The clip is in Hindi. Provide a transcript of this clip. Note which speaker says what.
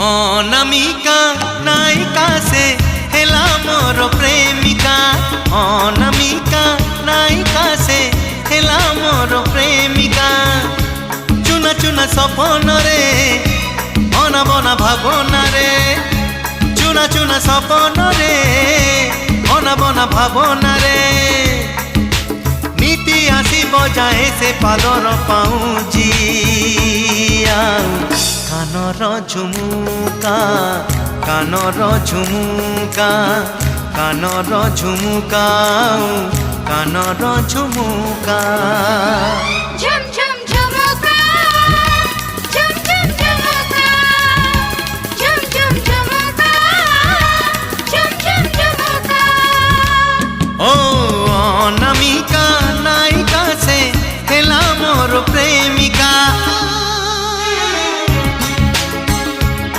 Speaker 1: अनामिका नायिका से हेला मोर प्रेमिका। अनामिका नायिका से हेला मोर प्रेमिका। चुना चुना सपन रे बना बना भावना रे। चुना चुना सपन रे बना बना भावना रे। नीति आसी बजाए से पादर पाऊँजी कानर झुमुका कानर झुमुका कानर झुमुका कानर झुमुका।